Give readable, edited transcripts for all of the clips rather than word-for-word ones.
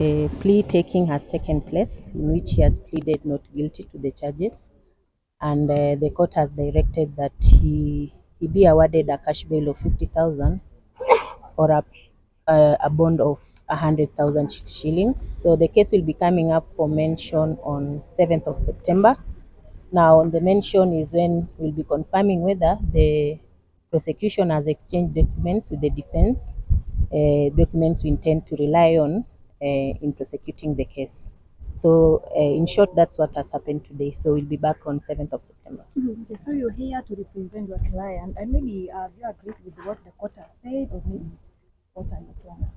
A plea taking has taken place in which he has pleaded not guilty to the charges, and the court has directed that he be awarded a cash bail of 50,000 or a bond of 100,000 shillings. So the case will be coming up for mention on 7th of September. Now, the mention is when we'll be confirming whether the prosecution has exchanged documents with the defense, documents we intend to rely on in prosecuting the case. So, in short, that's what has happened today. So, we'll be back on 7th of September. Okay, so you're here to represent your client, and maybe you agreed with what the court has said, or maybe what are your plans?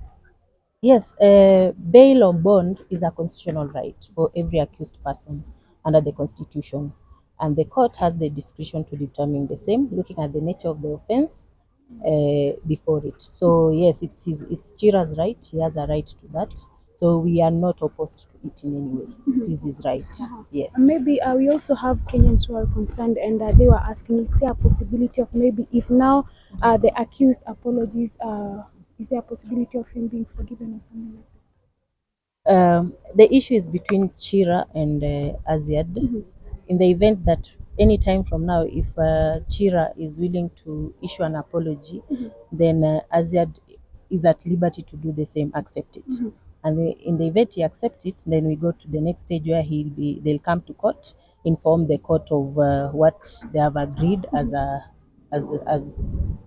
Yes, bail or bond is a constitutional right for every accused person under the Constitution, and the court has the discretion to determine the same, looking at the nature of the offence before it. So yes, it's Chira's right. He has a right to that. So we are not opposed to it in any way. It is his right. Yes. And maybe we also have Kenyans who are concerned, and they were asking, is there a possibility of maybe if now the accused apologies, is there a possibility of him being forgiven or something like that? The issue is between Chira and Azziad. In the event that any time from now, if Chira is willing to issue an apology, then Azziad is at liberty to do the same, accept it. And in the event he accepts it, then we go to the next stage where they'll come to court, inform the court of what they have agreed as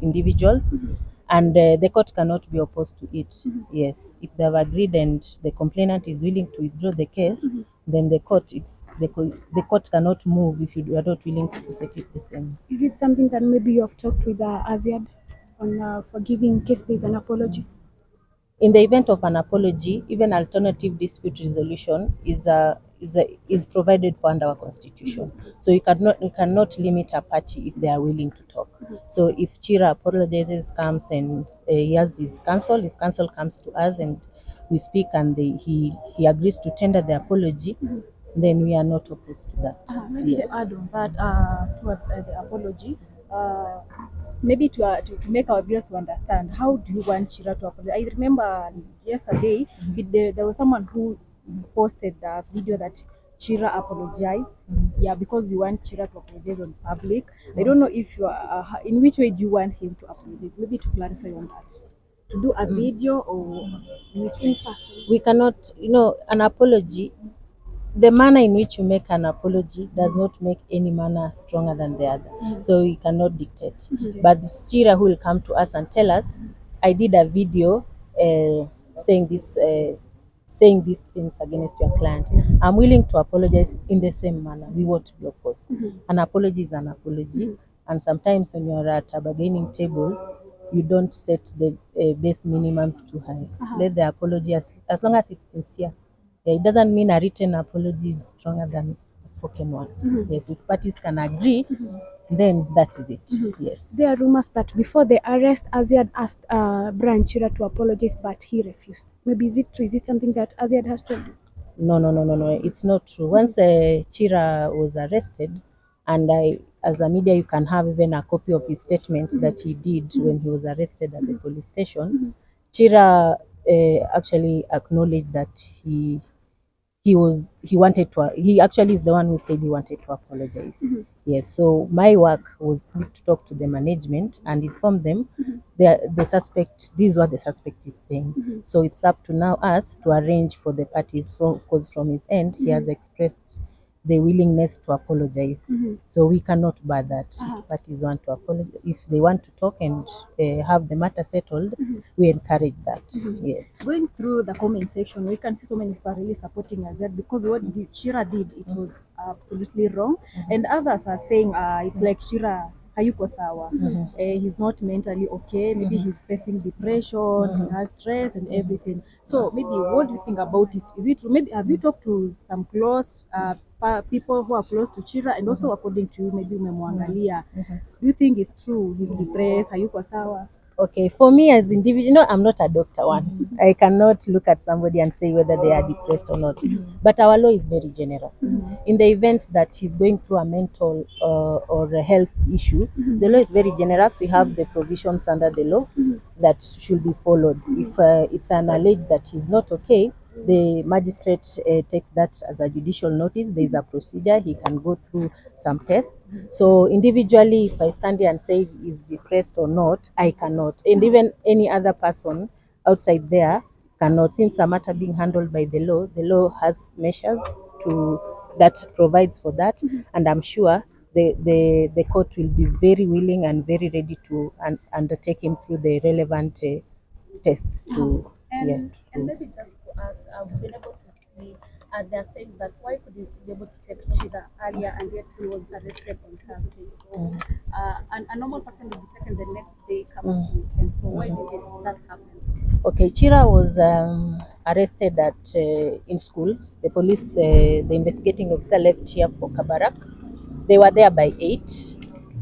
individuals, and the court cannot be opposed to it. Yes, if they have agreed and the complainant is willing to withdraw the case, then the court cannot move if you are not willing to prosecute the same. Is it something that maybe you have talked with Azziad on forgiving in case there's an apology? In the event of an apology, even alternative dispute resolution is provided for under our constitution. So you cannot limit a party if they are willing to talk. So if Chira apologizes, comes and he has his counsel, if counsel comes to us and we speak and he agrees to tender the apology, then we are not opposed to that. Maybe Yes. to add on that, towards the apology, maybe to make our viewers to understand, how do you want Shira to apologize? I remember yesterday there was someone who posted the video that Shira apologized. Yeah, because you want Shira to apologize on public. I don't know if you are, in which way do you want him to apologize? Maybe to clarify on that. To do a video or in person? We cannot, an apology, the manner in which you make an apology does not make any manner stronger than the other. So we cannot dictate. But the Shira who will come to us and tell us, I did a video saying these things against your client. I'm willing to apologize in the same manner. We won't be opposed. An apology is an apology. And sometimes when you're at a bargaining table, you don't set the base minimums too high. Let the apology, as long as it's sincere. Yeah, it doesn't mean a written apology is stronger than a spoken one. Yes, if parties can agree, then that is it. Yes. There are rumors that before the arrest, Azziad asked Brian Chira to apologize, but he refused. Maybe is it true? Is it something that Azziad has told you? No. It's not true. Once Chira was arrested, and as a media, you can have even a copy of his statement that he did when he was arrested at the police station. Chira actually acknowledged that he actually is the one who said he wanted to apologize. Yes, so my work was to talk to the management and inform them the suspect, this is what the suspect is saying. So it's up to now us to arrange for the parties, because from his end he has expressed the willingness to apologize. So we cannot bar that. If parties want to apologize, if they want to talk and have the matter settled, we encourage that. Yes. Going through the comment section, we can see so many people really supporting Azziad because what Shira did, it was absolutely wrong. And others are saying it's like Shira hayuko sawa. He's not mentally okay. Maybe he's facing depression, he has stress and everything. So maybe what do you think about it? Is it true? Maybe have you talked to some close people who are close to Chira, and also according to you, maybe umemwangalia. Do you think it's true? He's depressed, hayuko sawa? Okay, for me as individual, I'm not a doctor. I cannot look at somebody and say whether they are depressed or not. But our law is very generous. In the event that he's going through a mental or a health issue, the law is very generous. We have the provisions under the law that should be followed. If it's an alleged that he's not okay, The magistrate takes that as a judicial notice. There is a procedure. He can go through some tests. So individually, if I stand here and say is depressed or not, I cannot. And even any other person outside there cannot. Since a matter being handled by the law has measures to that provides for that, and I'm sure the court will be very willing and very ready to undertake him through the relevant tests to And maybe just to ask, I've been able to see, they're saying that why couldn't you be able to take Shida earlier and yet he was arrested on Thursday? So a normal person will be taken the next day, come up to weekend. So why did that happen? Okay, Chira was arrested at in school. The police, the investigating officer left here for Kabarak. They were there by 8,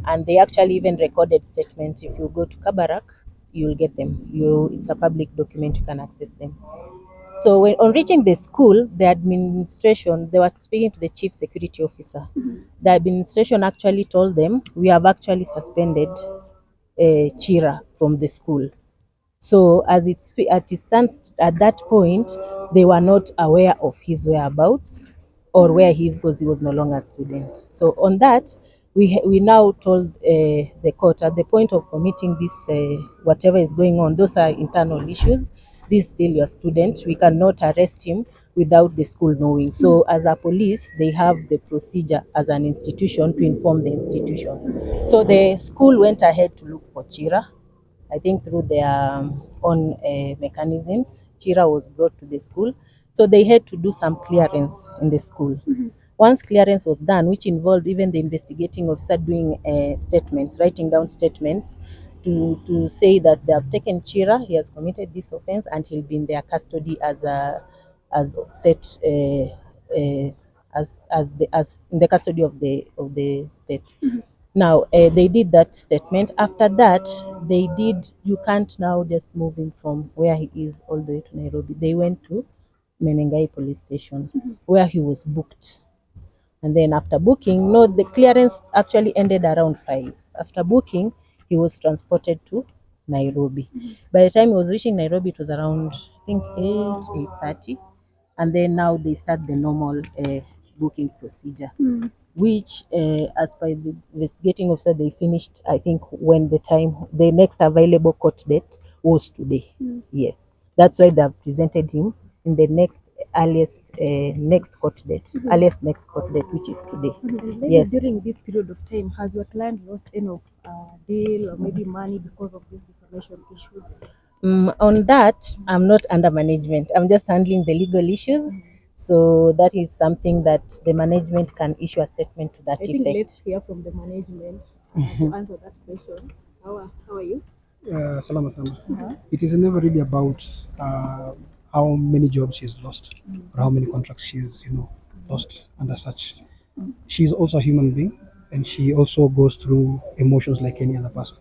and they actually even recorded statements. If you go to Kabarak, you will get them. It's a public document, you can access them. So when on reaching the school, the administration, they were speaking to the chief security officer. The administration actually told them, we have actually suspended Chira from the school. So as it stands at that point, they were not aware of his whereabouts or where he is because he was no longer a student. So on that, we now told the court at the point of committing this, whatever is going on, those are internal issues. This is still your student. We cannot arrest him without the school knowing. So as a police, they have the procedure as an institution to inform the institution. So the school went ahead to look for Chira. I think through their own mechanisms, Chira was brought to the school. So they had to do some clearance in the school. Once clearance was done, which involved even the investigating officer doing statements, writing down statements to say that they have taken Chira, he has committed this offense, and he'll be in their custody as a state as in the custody of the state. Now, they did that statement. After that, you can't now just move him from where he is all the way to Nairobi. They went to Menengai police station where he was booked. And then after booking, no, the clearance actually ended around 5. After booking, he was transported to Nairobi. By the time he was reaching Nairobi, it was around, I think, 8:30. And then now they start the normal booking procedure, which, as per the investigating officer, they finished, I think, when the next available court date was today. Yes, that's why they have presented him in the next earliest next court date, which is today. And maybe Yes. during this period of time, has your client lost any of deal or maybe money because of these defamation issues? On that, I'm not under management. I'm just handling the legal issues. So that is something that the management can issue a statement to that I think effect. let's hear from the management to answer that question. How are you? Salama sana. It is never really about how many jobs she's lost or how many contracts she's lost under such. She's also a human being and she also goes through emotions like any other person.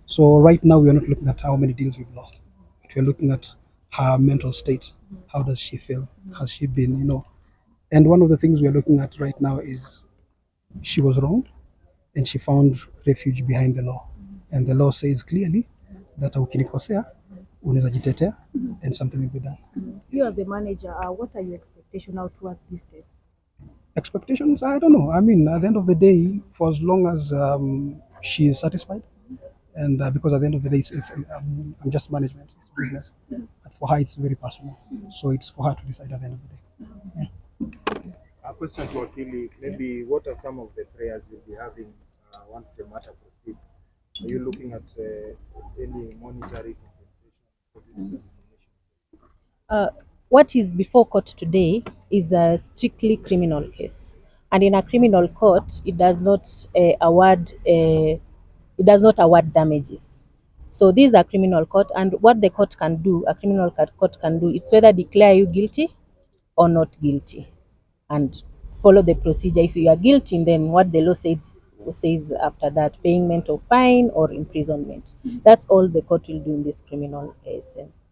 So right now we are not looking at how many deals we've lost, but we're looking at her mental state. How does she feel? Has she been? And one of the things we're looking at right now is she was wronged and she found refuge behind the law. And the law says clearly that ukinikosea unaweza jitetea and something will be done. You as the manager, what are your expectations now towards this case? Expectations, I don't know. I mean, at the end of the day, for as long as she is satisfied, and because at the end of the day, I'm just management, it's business. But for her, it's very personal. So it's for her to decide at the end of the day. A question to Akili, maybe what are some of the prayers you'll be having once the matter proceeds? Are you looking at any monetary compensation for this information? What is before court today is a strictly criminal case, and in a criminal court, it does not award damages. So these are criminal court, and what the court can do, a criminal court can do, is whether declare you guilty or not guilty, and follow the procedure. If you are guilty, then what the law says after that, payment of fine or imprisonment. That's all the court will do in this criminal sense.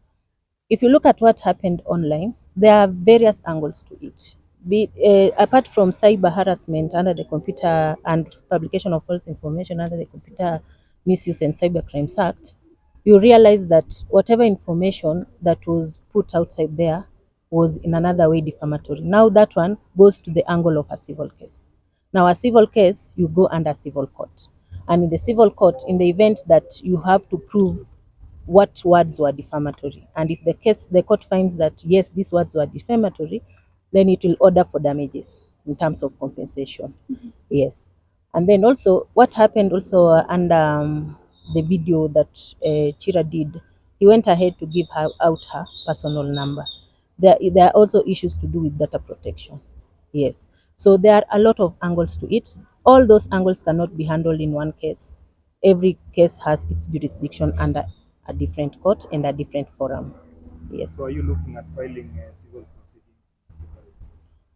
If you look at what happened online, there are various angles to it. Apart from cyber harassment under the Computer and publication of false information under the Computer Misuse and Cyber Crimes Act, you realize that whatever information that was put outside there was in another way defamatory. Now that one goes to the angle of a civil case. Now a civil case, you go under civil court. And in the civil court, in the event that you have to prove what words were defamatory, and if the court finds that yes, these words were defamatory, then it will order for damages in terms of compensation. Yes. And then also what happened also under the video that Chira did, he went ahead to give her out her personal number. There are also issues to do with data protection. Yes. So there are a lot of angles to it. All those angles cannot be handled in one case. Every case has its jurisdiction under a different court and a different forum. Yes. So are you looking at filing civil proceedings separately?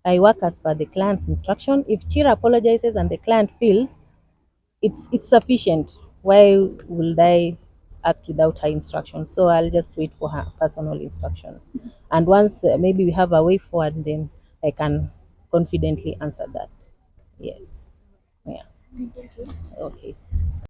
I work as per the client's instruction. If Chira apologizes and the client feels it's sufficient, why would I act without her instructions? So I'll just wait for her personal instructions. And once maybe we have a way forward, then I can confidently answer that. Yes. Yeah. Okay.